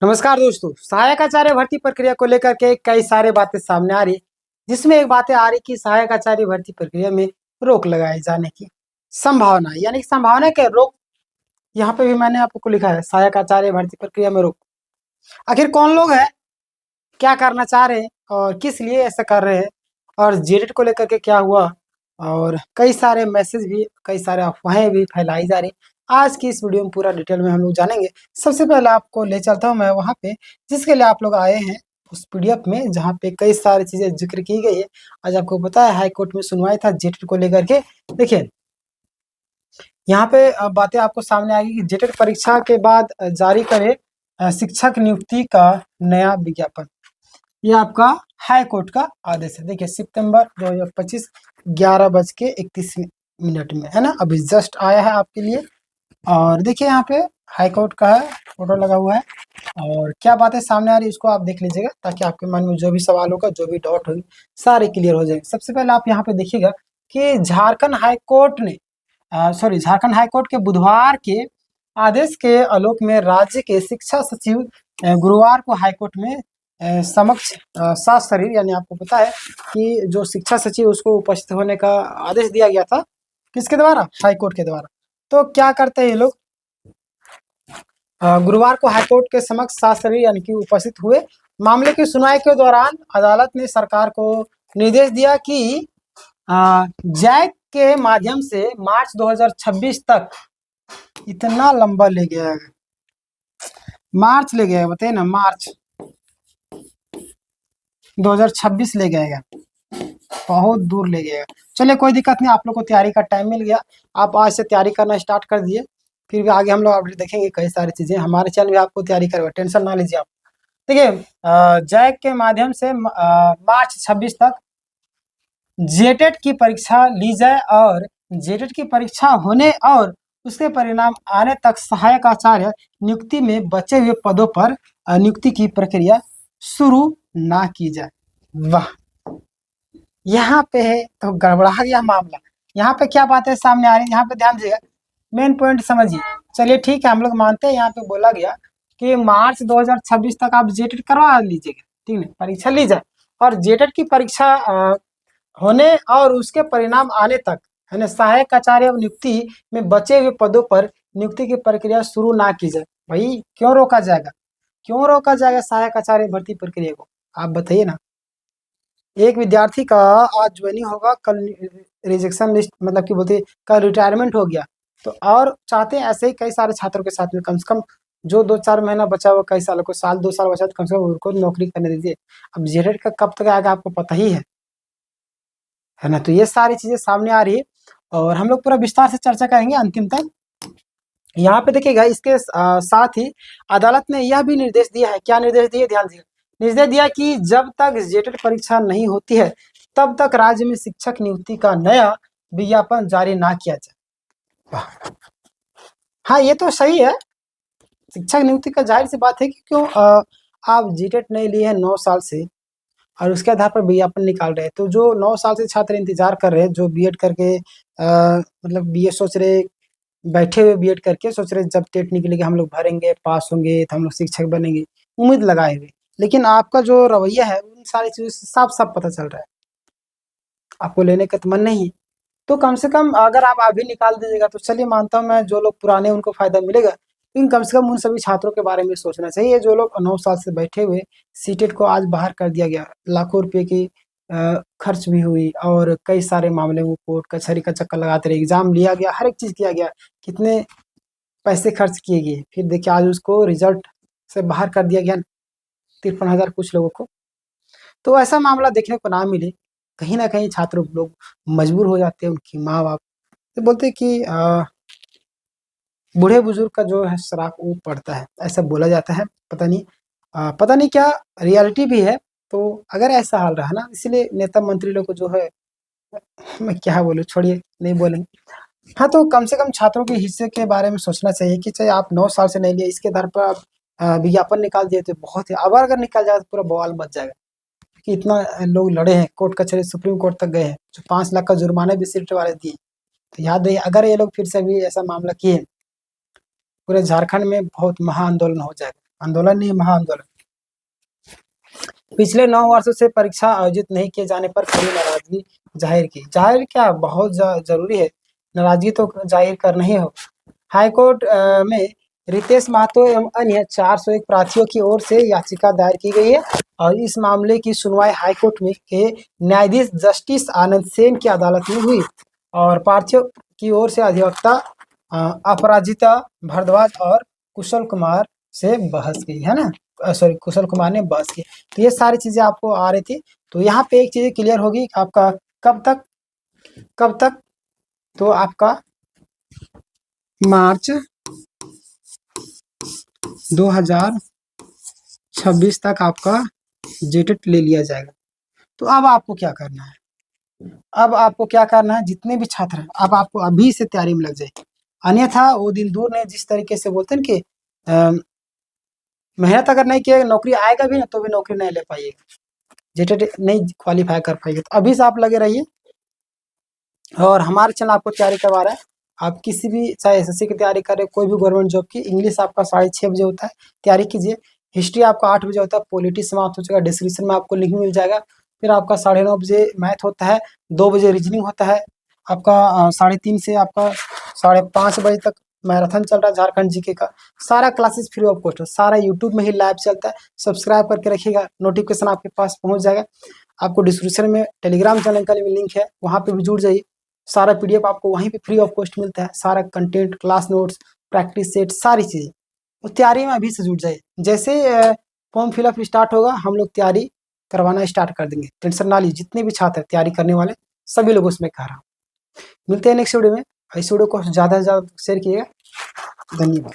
नमस्कार दोस्तों। सहायक आचार्य भर्ती प्रक्रिया को लेकर के कई सारे बातें सामने आ रही, जिसमें एक बातें आ रही कि सहायक आचार्य भर्ती प्रक्रिया में रोक लगाए जाने की संभावना, यानी कि संभावना के रोक। यहाँ पे भी मैंने आपको लिखा है सहायक आचार्य भर्ती प्रक्रिया में रोक। आखिर कौन लोग हैं, क्या करना चाह रहे हैं और किस लिए ऐसा कर रहे हैं, और जेडेट को लेकर के क्या हुआ, और कई सारे मैसेज भी, कई सारे अफवाहें भी फैलाई जा रही। आज की इस वीडियो में पूरा डिटेल में हम लोग जानेंगे। सबसे पहले आपको ले चलता हूं मैं वहां पे जिसके लिए आप लोग आए हैं, उस पीडीएफ में जहां पे कई सारी चीजें जिक्र की गई है। आज आपको पता है हाई कोर्ट में सुनवाई था जेटेट को लेकर के। देखिए यहाँ पे बातें आपको सामने आएगी कि जेटेट परीक्षा के बाद जारी करे शिक्षक नियुक्ति का नया विज्ञापन। ये आपका हाई कोर्ट का आदेश है। देखिए सितंबर 2025 11:31 में है ना, अभी जस्ट आया है आपके लिए। और देखिए यहाँ पे हाई कोर्ट का है, फोटो लगा हुआ है। और क्या बातें सामने आ रही है उसको आप देख लीजिएगा, ताकि आपके मन में जो भी सवाल होगा, जो भी डाउट होगी, सारे क्लियर हो जाएंगे। सबसे पहले आप यहाँ पे देखिएगा कि झारखंड हाई कोर्ट ने झारखंड हाई कोर्ट के बुधवार के आदेश के आलोक में राज्य के शिक्षा सचिव गुरुवार को हाईकोर्ट में समक्ष सशरीर, यानी आपको पता है कि जो शिक्षा सचिव उसको उपस्थित होने का आदेश दिया गया था, किसके द्वारा? हाईकोर्ट के द्वारा। तो क्या करते हैं ये लोग, गुरुवार को हाईकोर्ट के समक्ष सशरीर यानी कि उपस्थित हुए। मामले की सुनवाई के दौरान अदालत ने सरकार को निर्देश दिया कि जैक के माध्यम से मार्च 2026 तक, इतना लंबा ले गया है, मार्च ले गया है, बताइए ना, मार्च 2026 ले गया, बहुत दूर ले गया। चलिए कोई दिक्कत नहीं, आप लोग को तैयारी का टाइम मिल गया, आप आज से तैयारी करना स्टार्ट कर दिए। फिर भी आगे हम लोग अपडेट देखेंगे, कई सारी चीजें हमारे चैनल में आपको तैयारी करवा, टेंशन ना लीजिए आप। देखिए जैक के माध्यम से मार्च 26 तक जेटेट की परीक्षा ली जाए, और जेटेट की परीक्षा होने और उसके परिणाम आने तक सहायक आचार्य नियुक्ति में बचे हुए पदों पर नियुक्ति की प्रक्रिया शुरू ना की जाए। वाह, यहाँ पे है तो गड़बड़ा गया मामला। यहाँ पे क्या बातें सामने आ रही है, यहाँ पे ध्यान दीजिएगा, मेन पॉइंट समझिए। चलिए ठीक है, हम लोग मानते हैं यहाँ पे बोला गया कि मार्च 2026 तक आप जेटेट करवा लीजिएगा, ठीक है, परीक्षा ली जाए, और जेटेट की परीक्षा होने और उसके परिणाम आने तक, है ना, सहायक आचार्य नियुक्ति में बचे हुए पदों पर नियुक्ति की प्रक्रिया शुरू ना की जाए। भाई क्यों रोका जाएगा, क्यों रोका जाएगा सहायक आचार्य भर्ती प्रक्रिया को, आप बताइए ना। एक विद्यार्थी का आज ज्वाइनिंग होगा, कल रिजेक्शन लिस्ट, मतलब कि बोलते कल रिटायरमेंट हो गया, तो और चाहते हैं ऐसे ही कई सारे छात्रों के साथ में, कम से कम जो 2-4 महीना बचा हुआ, कई सालों को, साल 2 साल बचा, तो कम से कम उनको नौकरी करने दीजिए। अब जेटेट का कब तक आएगा आपको पता ही है ना। तो ये सारी चीजें सामने आ रही है, और हम लोग पूरा विस्तार से चर्चा करेंगे अंतिम तक। यहाँ पे देखिएगा, इसके साथ ही अदालत ने यह भी निर्देश दिया है, क्या निर्देश दिए, ध्यान दीजिए। निर्देश दिया कि जब तक जेटेट परीक्षा नहीं होती है, तब तक राज्य में शिक्षक नियुक्ति का नया विज्ञापन जारी ना किया जाए। हाँ ये तो सही है, शिक्षक नियुक्ति का जाहिर सी बात है कि क्यों आप जेटेट नहीं लिए हैं 9 साल से, और उसके आधार पर विज्ञापन निकाल रहे हैं, तो जो 9 साल से छात्र इंतजार कर रहे हैं, जो बीएड करके मतलब बीए सोच रहे, बैठे हुए बीएड करके सोच रहे जब टेट निकलेगी हम लोग भरेंगे, पास होंगे तो हम लोग शिक्षक बनेंगे, उम्मीद लगाए हुए, लेकिन आपका जो रवैया है उन सारी चीजों से साफ साफ पता चल रहा है आपको लेने का तो मन नहीं है। तो कम से कम अगर आप अभी निकाल दीजिएगा तो चलिए मानता हूँ मैं, जो लोग पुराने उनको फायदा मिलेगा, लेकिन कम से कम उन सभी छात्रों के बारे में सोचना चाहिए जो लोग 9 साल से बैठे हुए। सीटेट को आज बाहर कर दिया गया, लाखों रुपए की खर्च भी हुई, और कई सारे मामले वो कोर्ट कचहरी का चक्कर लगाते रहे, एग्जाम लिया गया, हर एक चीज किया गया, कितने पैसे खर्च किए गए, फिर देखिए आज उसको रिजल्ट से बाहर कर दिया गया 53,000 कुछ लोगों को। तो ऐसा मामला देखने को ना मिले, कहीं ना कहीं छात्र लोग मजबूर हो जाते हैं, उनकी माँ बाप तो बोलते हैं कि बूढ़े बुजुर्ग का जो है श्राप वो पड़ता है, ऐसा बोला जाता है। पता नहीं पता नहीं क्या रियलिटी भी है। तो अगर ऐसा हाल रहा ना, इसलिए नेता मंत्री लोग को जो है, मैं क्या बोलूँ, छोड़िए, नहीं बोलेंगे। हाँ तो कम से कम छात्रों के हिस्से के बारे में सोचना चाहिए कि चाहे आप 9 साल से नहीं लिए, इसके आधार पर आप विज्ञापन निकाल दिए तो बहुत ही, अब अगर निकल जाएगा तो पूरा बवाल मच जाएगा कि इतना लोग लड़े हैं, कोर्ट कचहरी सुप्रीम कोर्ट तक गए हैं, जो 5 लाख का जुर्माना भी सीट वाले दिए। तो याद रहिए, अगर ये लोग फिर से भी ऐसा मामला किए, पूरे झारखंड में बहुत महा आंदोलन हो जाएगा। आंदोलन नहीं, महाआंदोलन। पिछले 9 वर्षों से परीक्षा आयोजित नहीं किए जाने पर कड़ी नाराजगी जाहिर की। जाहिर क्या, बहुत जरूरी है, नाराजगी तो जाहिर करना ही हो। हाईकोर्ट में रितेश महतो एवं अन्य 401 प्रार्थियों की ओर से याचिका दायर की गई है और इस मामले की सुनवाई हाईकोर्ट में के न्यायाधीश जस्टिस आनंद सेन की अदालत में हुई और प्रार्थियों की ओर से अधिवक्ता अपराजिता भारद्वाज और कुशल कुमार से बहस की, है ना, सॉरी कुशल कुमार ने बहस की। तो ये सारी चीजें आपको आ रही थी। तो यहाँ पे एक चीज क्लियर होगी आपका कब तक, तो आपका मार्च 2026 तक आपका जेटेट ले लिया जाएगा। तो अब आपको क्या करना है, जितने भी छात्र हैं अब आपको अभी से तैयारी में लग जाए, अन्यथा वो दिन दूर नहीं। जिस तरीके से बोलते हैं कि मेहनत अगर नहीं किए नौकरी आएगा भी ना तो भी नौकरी नहीं ले पाइएगा, जेटेट नहीं क्वालिफाई कर पाएंगे। तो अभी से आप लगे रहिए और हमारे चैनल आपको तैयारी करवा रहा है। आप किसी भी, चाहे एसएससी की तैयारी करें, कोई भी गवर्नमेंट जॉब की, इंग्लिश आपका 6:30 बजे होता है, तैयारी कीजिए। हिस्ट्री आपका 8 बजे होता है, पॉलिटी समाप्त हो जाएगा, डिस्क्रिप्शन में आपको लिंक मिल जाएगा। फिर आपका 9:30 बजे मैथ होता है, 2 बजे रीजनिंग होता है, आपका 3:30 से आपका 5:30 बजे तक मैराथन चल रहा है झारखंड जीके का। सारा क्लासेस फ्री ऑफ कॉस्ट है, सारा यूट्यूब में ही लाइव चलता है। सब्सक्राइब करके रखिएगा, नोटिफिकेशन आपके पास पहुंच जाएगा। आपको डिस्क्रिप्शन में टेलीग्राम चैनल का भी लिंक है, वहाँ पे भी जुड़ जाइए। सारा पीडीएफ आपको वहीं पे फ्री ऑफ कॉस्ट मिलता है, सारा content, class notes, practice set, सारी चीज़ें। तो तैयारी में अभी से जुट जाइए। जैसे फॉर्म फिलअप स्टार्ट होगा हम लोग तैयारी करवाना स्टार्ट कर देंगे, टेंशन ना लीजिए। जितने भी छात्र तैयारी करने वाले सभी लोगों से मैं कह रहा हूँ। मिलते हैं नेक्स्ट वीडियो में। इस वीडियो को ज़्यादा से ज़्यादा शेयर कीजिएगा। धन्यवाद।